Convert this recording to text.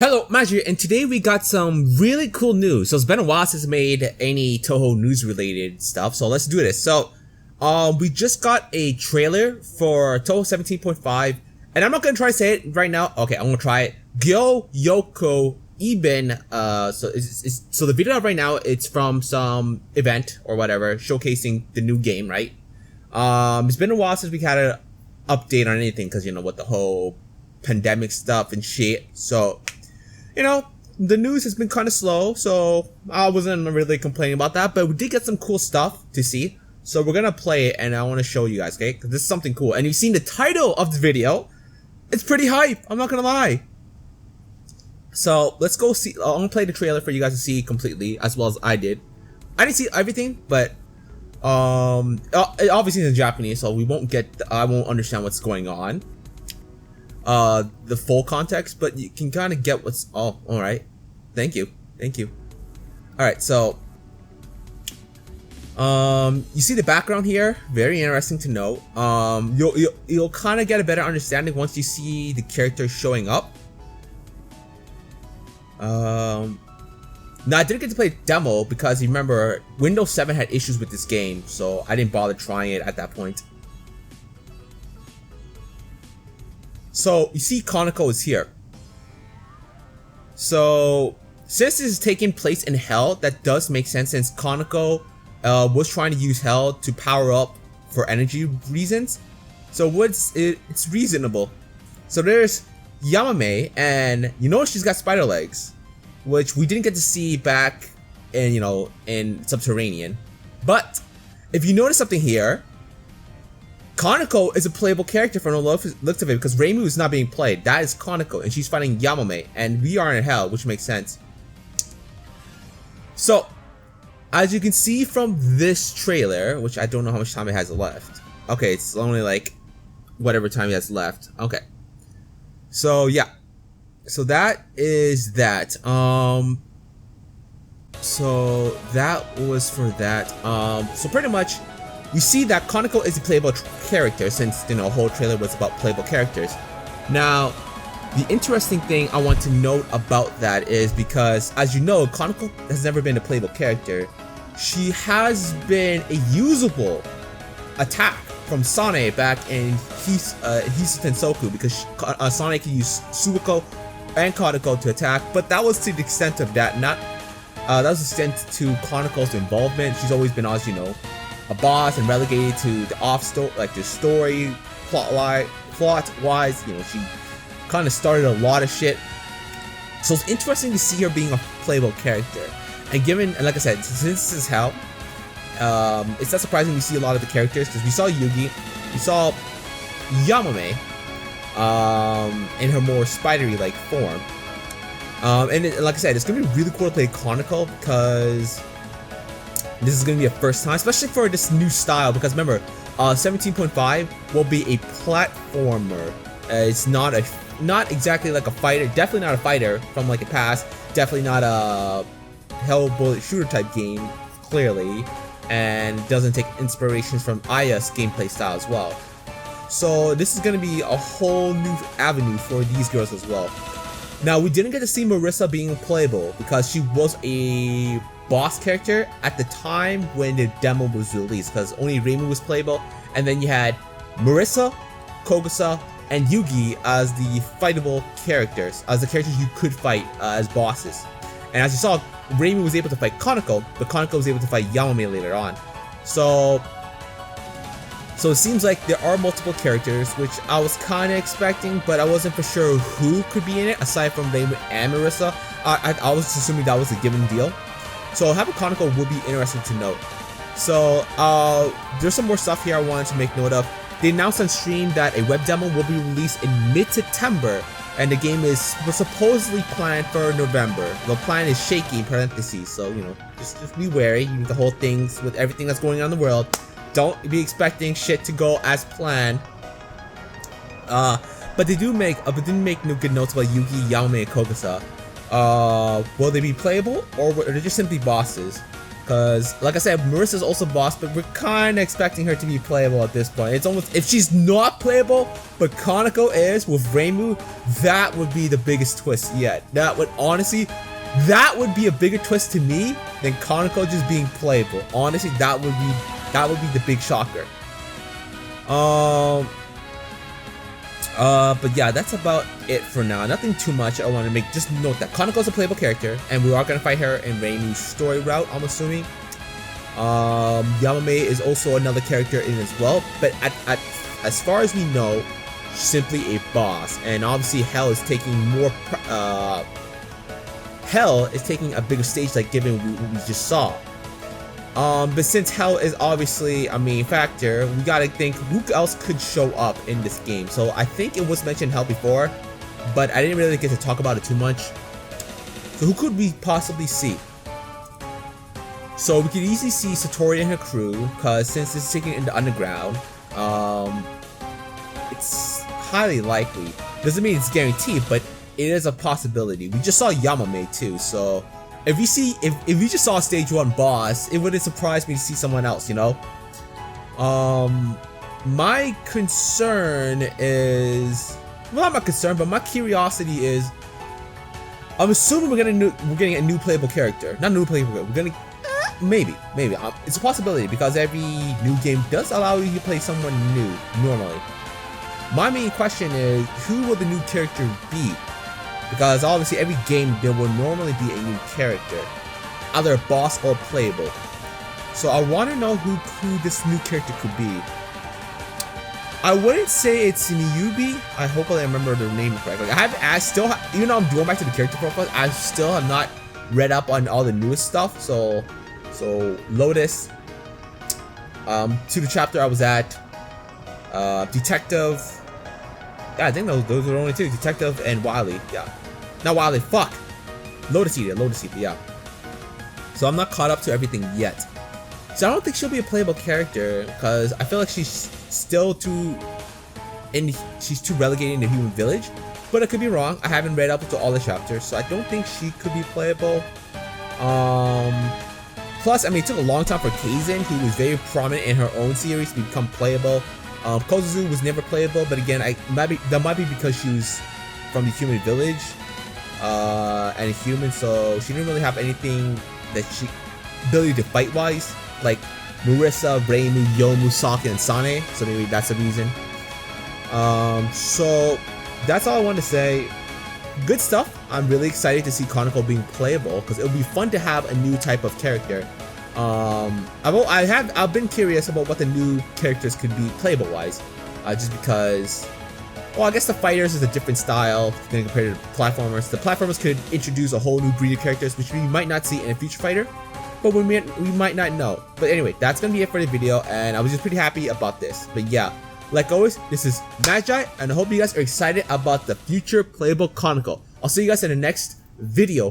Hello, Magi, and today we got some really cool news. So it's been a while since I made any Touhou news related stuff, so let's do this. So, we just got a trailer for Touhou 17.5, and I'm not gonna try to say it right now. Okay, I'm gonna try it. Gouyoku Ibun. So the video right now, it's from some event or whatever, showcasing the new game, right? It's been a while since we had an update on anything, because you know, with the whole pandemic stuff and shit. So, you know, the news has been kind of slow, so I wasn't really complaining about that, but we did get some cool stuff to see. So we're gonna play it, and I want to show you guys, okay? Because this is something cool. And you've seen the title of the video. It's pretty hype, I'm not gonna lie. So let's go see. I'm gonna play the trailer for you guys to see completely, as well as I did. I didn't see everything, but obviously it's in Japanese, so we won't get. I won't understand what's going on. The full context, but you can kind of get what's. Oh, all right. Thank you. All right, so you see the background here. Very interesting to note. You'll kind of get a better understanding once you see the characters showing up. Now I didn't get to play demo because you remember Windows 7 had issues with this game, so I didn't bother trying it at that point. So you see Kanako is here. So since this is taking place in Hell, that does make sense, since Kanako was trying to use Hell to power up for energy reasons. So it's reasonable. So there's Yarormyr, and you know she's got spider legs, which we didn't get to see back in, you know, in Subterranean. But if you notice something here, Kanako is a playable character from the looks of it, because Reimu is not being played. That is Kanako, and she's fighting Yarormyr, and we are in Hell, which makes sense. So, as you can see from this trailer, which I don't know how much time it has left. Okay, it's only like whatever time it has left. Okay. So yeah. So that is that. So that was for that. So pretty much you see that Kanako is a playable character, since, you know, the whole trailer was about playable characters. Now, the interesting thing I want to note about that is, because, as you know, Kanako has never been a playable character. She has been a usable attack from Sane back in Tensoku, because Sane can use Suiko and Kanako to attack, but that was to the extent of that. That was the extent to Kanako's involvement. She's always been, as you know, a boss and relegated to the the story plot wise. You know, she kind of started a lot of shit. So it's interesting to see her being a playable character. And given, and like I said, since this is Hell, it's not surprising we see a lot of the characters, because we saw Yugi, we saw Yarormyr, in her more spidery-like form. Like I said, it's gonna be really cool to play Kanako, because this is gonna be a first time, especially for this new style. Because remember, 17.5 will be a platformer. It's not exactly like a fighter. Definitely not a fighter from like the past. Definitely not a hell bullet shooter type game, clearly, and doesn't take inspirations from Aya's gameplay style as well. So this is gonna be a whole new avenue for these girls as well. Now, we didn't get to see Marissa being playable, because she was a boss character at the time when the demo was released, because only Reimu was playable, and then you had Marissa, Kogusa, and Yugi as the fightable characters, as the characters you could fight as bosses. And as you saw, Reimu was able to fight Kanako, but Kanako was able to fight Yarormyr later on. So it seems like there are multiple characters, which I was kind of expecting, but I wasn't for sure who could be in it, aside from Reimu and Marissa. I was assuming that was a given deal. So having Kanako would be interesting to note. So there's some more stuff here I wanted to make note of. They announced on stream that a web demo will be released in mid-September, and the game was supposedly planned for November. The plan is shaky in parentheses, so you know, just be wary. The whole things with everything that's going on in the world. Don't be expecting shit to go as planned. But they didn't make no good notes about Yugi, Yarormyr, and Kogusa. Will they be playable, or are they just simply bosses? Because, like I said, Marissa's also boss, but we're kind of expecting her to be playable at this point. It's almost, if she's not playable, but Kanako is with Reimu, that would be the biggest twist yet. That would, honestly, that would be a bigger twist to me than Kanako just being playable. Honestly, that would be the big shocker. But yeah, that's about it for now. Nothing too much. I want to make, just note that Kanako's a playable character, and we are gonna fight her in Reimu's story route, I'm assuming. Yamame is also another character in as well, but as far as we know, simply a boss, and obviously Hell is taking more. Hell is taking a bigger stage, like given what we just saw. But since Hell is obviously a main factor, we gotta think who else could show up in this game. So I think it was mentioned Hell before, but I didn't really get to talk about it too much. So who could we possibly see? So we could easily see Satori and her crew, because since it's taken in the underground, it's highly likely. Doesn't mean it's guaranteed, but it is a possibility. We just saw Yamame too, so if we just saw a stage 1 boss, it wouldn't surprise me to see someone else, you know? My concern is, well, not my concern, but my curiosity is, I'm assuming we're getting a new playable character. Not a new playable character, we're gonna, maybe. It's a possibility, because every new game does allow you to play someone new, normally. My main question is, who will the new character be? Because obviously every game there will normally be a new character, either a boss or playable. So I want to know who this new character could be. I wouldn't say it's Miyubi. I hope I remember the name correctly. Even though I'm going back to the character profile, I still have not read up on all the newest stuff. So Lotus, to the chapter I was at, Detective. Yeah, I think those are the only two. Detective and Wily. Yeah. Not Wily, fuck! Lotus Eater, yeah. So I'm not caught up to everything yet. So I don't think she'll be a playable character, because I feel like she's still she's too relegated in the human village. But I could be wrong. I haven't read up to all the chapters, so I don't think she could be playable. Plus, I mean, it took a long time for Kaizen, who was very prominent in her own series, to become playable. Kozuzu was never playable, but again, that might be because she was from the human village, and a human, so she didn't really have anything that ability to fight wise, like Marissa, Reimu, Yomu, Saki, and Sane, so maybe that's the reason. So that's all I want to say. Good stuff. I'm really excited to see Kanako being playable, because it'll be fun to have a new type of character. I've been curious about what the new characters could be playable wise, just because, well, I guess the fighters is a different style compared to the platformers. The platformers could introduce a whole new breed of characters, which we might not see in a future fighter, but we might not know. But anyway, that's gonna be it for the video, and I was just pretty happy about this. But yeah, like always, this is Magi, and I hope you guys are excited about the future playable Kanako. I'll see you guys in the next video.